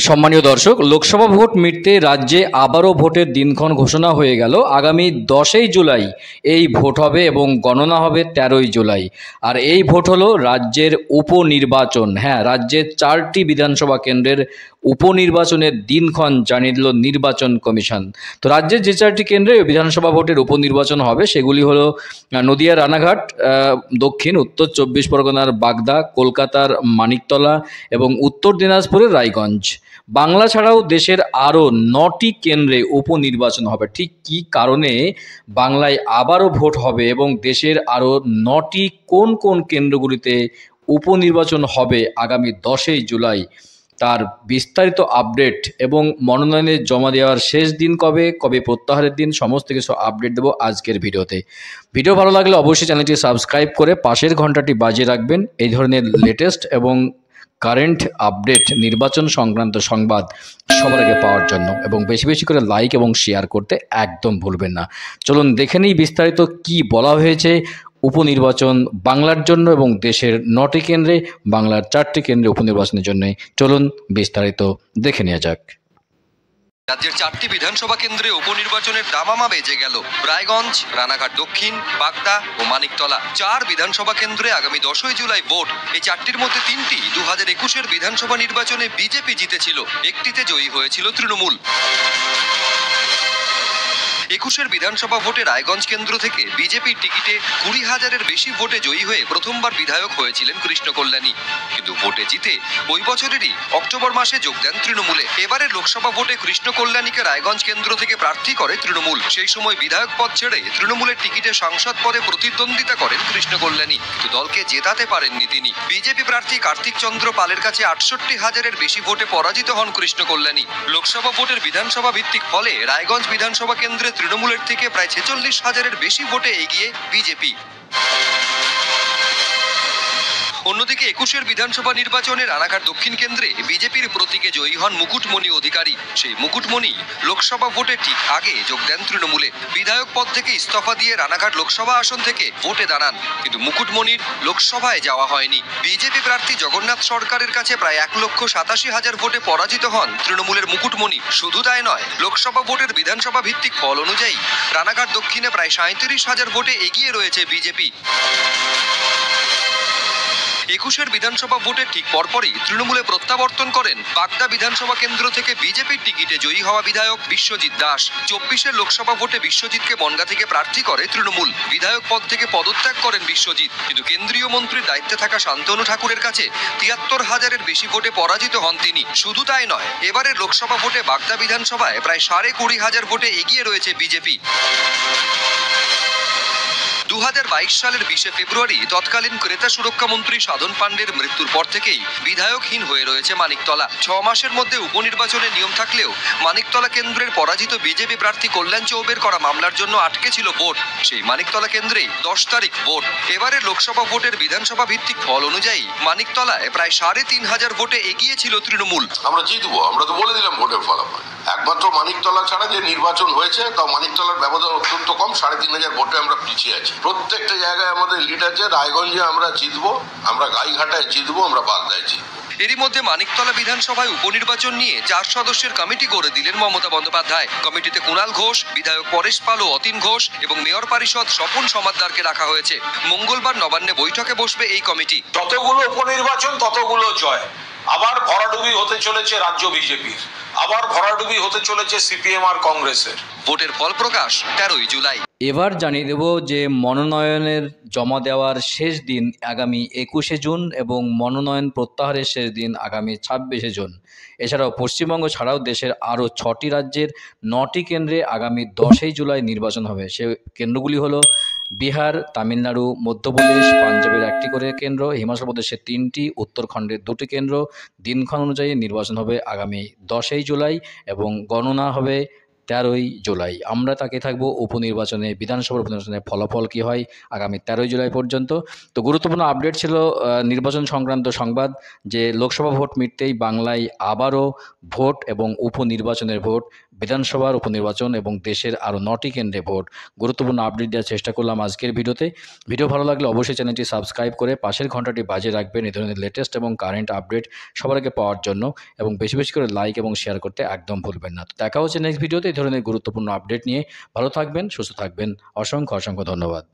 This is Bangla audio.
সম্মানীয় দর্শক, লোকসভা ভোট মিটতে রাজ্যে আবারও ভোটের দিনক্ষণ ঘোষণা হয়ে গেল। আগামী 10ই জুলাই এই ভোট হবে এবং গণনা হবে 13ই জুলাই। আর এই ভোট হলো রাজ্যের উপনির্বাচন। হ্যাঁ, রাজ্যের 4টি বিধানসভা কেন্দ্রের উপনির্বাচনের দিনক্ষণ জানিয়ে দিল নির্বাচন কমিশন। তো রাজ্যের যে 4টি কেন্দ্রে বিধানসভা ভোটের উপনির্বাচন হবে সেগুলি হলো নদিয়া রানাঘাট, দক্ষিণ উত্তর 24 পরগনার বাগদা, কলকাতার মানিকতলা এবং উত্তর দিনাজপুরের রায়গঞ্জ। বাংলা ছাড়াও দেশের আরও 9টি কেন্দ্রে উপনির্বাচন হবে। ঠিক কী কারণে বাংলায় আবারও ভোট হবে এবং দেশের আরও 9টি কোন কোন কেন্দ্রগুলিতে উপনির্বাচন হবে আগামী 10ই জুলাই, তার বিস্তারিত আপডেট এবং মনোনয়নের জমা দেওয়ার শেষ দিন কবে, কবে প্রত্যাহারের দিন, সমস্ত কিছু আপডেট দেবো আজকের ভিডিওতে। ভিডিও ভালো লাগলে অবশ্যই চ্যানেলটি সাবস্ক্রাইব করে পাশের ঘন্টাটি বাজিয়ে রাখবেন এই ধরনের লেটেস্ট এবং কারেন্ট আপডেট নির্বাচন সংক্রান্ত সংবাদ সবার আগে পাওয়ার জন্য, এবং বেশি বেশি করে লাইক এবং শেয়ার করতে একদম ভুলবেন না। চলুন দেখে নিই বিস্তারিত কি বলা হয়েছে উপনির্বাচন বাংলার জন্য এবং দেশের 9টি কেন্দ্রে, বাংলার 4টি কেন্দ্রে উপনির্বাচনের জন্য। চলুন বিস্তারিত দেখে নেওয়া যাক। রাজ্যের 4টি বিধানসভা কেন্দ্রে উপনির্বাচনের দামামা বেজে গেল। রায়গঞ্জ, রানাঘাট দক্ষিণ, বাগদা ও মানিকতলা 4 বিধানসভা কেন্দ্রে আগামী 10ই জুলাই ভোট। এই 4টির মধ্যে 3টি 2021-এর বিধানসভা নির্বাচনে বিজেপি জিতেছিল, একটিতে জয়ী হয়েছিল তৃণমূল। 21-এর বিধানসভা ভোটে রায়গঞ্জ কেন্দ্র থেকে বিজেপির টিকিটে 20,000-এর বেশি ভোটে জয়ী হয়ে প্রথমবার বিধায়ক হয়েছিলেন কৃষ্ণ কল্যাণী। কিন্তু ভোটে জিতে ওই বছরেরই অক্টোবর মাসে যোগ দেন তৃণমূলে। এবারের লোকসভা ভোটে কৃষ্ণ কল্যাণীকে রায়গঞ্জ কেন্দ্র থেকে প্রার্থী করে তৃণমূল। সেই সময় বিধায়ক পদ ছেড়ে তৃণমূলের টিকিটে সাংসদ পদে প্রতিদ্বন্দ্বিতা করেন কৃষ্ণ কল্যাণী, কিন্তু দলকে জেতাতে পারেননি তিনি। বিজেপি প্রার্থী কার্তিক চন্দ্র পালের কাছে 68,000-এর বেশি ভোটে পরাজিত হন কৃষ্ণ কল্যাণী। লোকসভা ভোটের বিধানসভা ভিত্তিক ফলে রায়গঞ্জ বিধানসভা কেন্দ্রে তৃণমূলের থেকে প্রায় 46,000-এর বেশি ভোটে এগিয়ে বিজেপি। অন্যদিকে 21-এর বিধানসভা নির্বাচনে রানাঘাট দক্ষিণ কেন্দ্রে বিজেপির প্রতীকে জয়ী হন মুকুটমণি অধিকারী। সেই মুকুটমণি লোকসভা ভোটে ঠিক আগে যোগ দেন তৃণমূলে। বিধায়ক পদ থেকে ইস্তফা দিয়ে রানাঘাট লোকসভা আসন থেকে ভোটে দাঁড়ান, কিন্তু মুকুটমণির লোকসভায় যাওয়া হয়নি। বিজেপি প্রার্থী জগন্নাথ সরকারের কাছে প্রায় 1,87,000 ভোটে পরাজিত হন তৃণমূলের মুকুটমণি। শুধু তাই নয়, লোকসভা ভোটের বিধানসভা ভিত্তিক ফল অনুযায়ী রানাঘাট দক্ষিণে প্রায় 37,000 ভোটে এগিয়ে রয়েছে বিজেপি। 21-এর বিধানসভা ভোটের ঠিক পরপরই তৃণমূলে প্রত্যাবর্তন করেন বাগদা বিধানসভা কেন্দ্র থেকে বিজেপির টিকিটে জয়ী হওয়া বিধায়ক বিশ্বজিৎ দাস। 24-এর লোকসভা ভোটে বিশ্বজিৎকে বনগাঁ থেকে প্রার্থী করে তৃণমূল। বিধায়ক পদ থেকে পদত্যাগ করেন বিশ্বজিৎ, কিন্তু কেন্দ্রীয় মন্ত্রীর দায়িত্বে থাকা শান্তনু ঠাকুরের কাছে 73,000-এর বেশি ভোটে পরাজিত হন তিনি। শুধু তাই নয়, এবারের লোকসভা ভোটে বাগদা বিধানসভায় প্রায় 20,500 ভোটে এগিয়ে রয়েছে বিজেপি। 2022 সালের 20 ফেব্রুয়ারি তৎকালীন ক্রেতা সুরক্ষা মন্ত্রী সাধন পাণ্ডের মৃত্যুর পর থেকেই বিধায়কহীন হয়ে রয়েছে মানিকতলা। 6 মাসের মধ্যে উপনির্বাচনের নিয়ম থাকলেও মানিকতলা কেন্দ্রের পরাজিত বিজেপি প্রার্থী কল্যাণ চৌবের করা মামলার জন্য আটকে ছিল ভোট। সেই মানিকতলা কেন্দ্রেই 10 তারিখ ভোট। এবারের লোকসভা ভোটের বিধানসভা ভিত্তিক ফল অনুযায়ী মানিকতলায় প্রায় 3,500 ভোটে এগিয়ে ছিল তৃণমূল। আমরা জিতবো, আমরা তো বলে দিলাম ভোটের ফলাফল। একমাত্র মানিকতলা ছাড়া যে নির্বাচন হয়েছে তাও মানিকতলার ব্যবধান অত্যন্ত কম, 3,500 ভোটে আমরা পিছিয়ে আছি। প্রত্যেকটা জায়গায় আমাদের লিড আছে। রায়গঞ্জে আমরা জিতবো, আমরা গাইঘাটায় জিতবো, আমরা বাগদায় জিতবো। এরই মধ্যে মানিকতলা বিধানসভায় উপনির্বাচন নিয়ে 4 সদস্যের কমিটি করে দিলেন মমতা বন্দ্যোপাধ্যায়। কমিটিতে কুণাল ঘোষ, বিধায়ক পরেশ পাল ও অতীন ঘোষ এবং মেয়র পরিষদ স্বপন সমাদ্দারকে রাখা হয়েছে। মঙ্গলবার নবান্নে বৈঠকে বসবে এই কমিটি। যতগুলো উপনির্বাচন ততগুলো জয়। আবার ভরাডুবি হতে চলেছে রাজ্য বিজেপির, আবার ভরাডুবি হতে চলেছে সিপিএম আর কংগ্রেসের। ভোটের ফল প্রকাশ 13ই জুলাই। এবার জানিয়ে দেব যে মনোনয়নের জমা দেওয়ার শেষ দিন আগামী 21শে জুন এবং মনোনয়ন প্রত্যাহারের শেষ দিন আগামী 26শে জুন। এছাড়াও পশ্চিমবঙ্গ ছাড়াও দেশের আরও 6টি রাজ্যের 9টি কেন্দ্রে আগামী 10ই জুলাই নির্বাচন হবে। সে কেন্দ্রগুলি হলো বিহার, তামিলনাড়ু, মধ্যপ্রদেশ, পাঞ্জাবের 1টি করে কেন্দ্র, হিমাচল প্রদেশের 3টি, উত্তরাখণ্ডের 2টি কেন্দ্র। দিনক্ষণ অনুযায়ী নির্বাচন হবে আগামী 10ই জুলাই এবং গণনা হবে 13ই জুলাই। আমরা তাকে থাকবো উপনির্বাচনে, বিধানসভার উপনির্বাচনের ফলাফল কী হয় আগামী 13ই জুলাই পর্যন্ত। তো গুরুত্বপূর্ণ আপডেট ছিল নির্বাচন সংক্রান্ত সংবাদ, যে লোকসভা ভোট মিটতেই বাংলায় আবারও ভোট এবং উপনির্বাচনের ভোট, বিধানসভার উপনির্বাচন এবং দেশের আরও 9টি কেন্দ্রে ভোট। গুরুত্বপূর্ণ আপডেট দেওয়ার চেষ্টা করলাম আজকের ভিডিওতে। ভিডিও ভালো লাগলে অবশ্যই চ্যানেলটি সাবস্ক্রাইব করে পাশের ঘন্টাটি বাজিয়ে রাখবেন এই ধরনের লেটেস্ট এবং কারেন্ট আপডেট সবার আগে পাওয়ার জন্য, এবং বেশি বেশি করে লাইক এবং শেয়ার করতে একদম ভুলবেন না। তো দেখা হচ্ছে নেক্সট ভিডিওতে এই ধরনের গুরুত্বপূর্ণ আপডেট নিয়ে। ভালো থাকবেন, সুস্থ থাকবেন। অসংখ্য অসংখ্য ধন্যবাদ।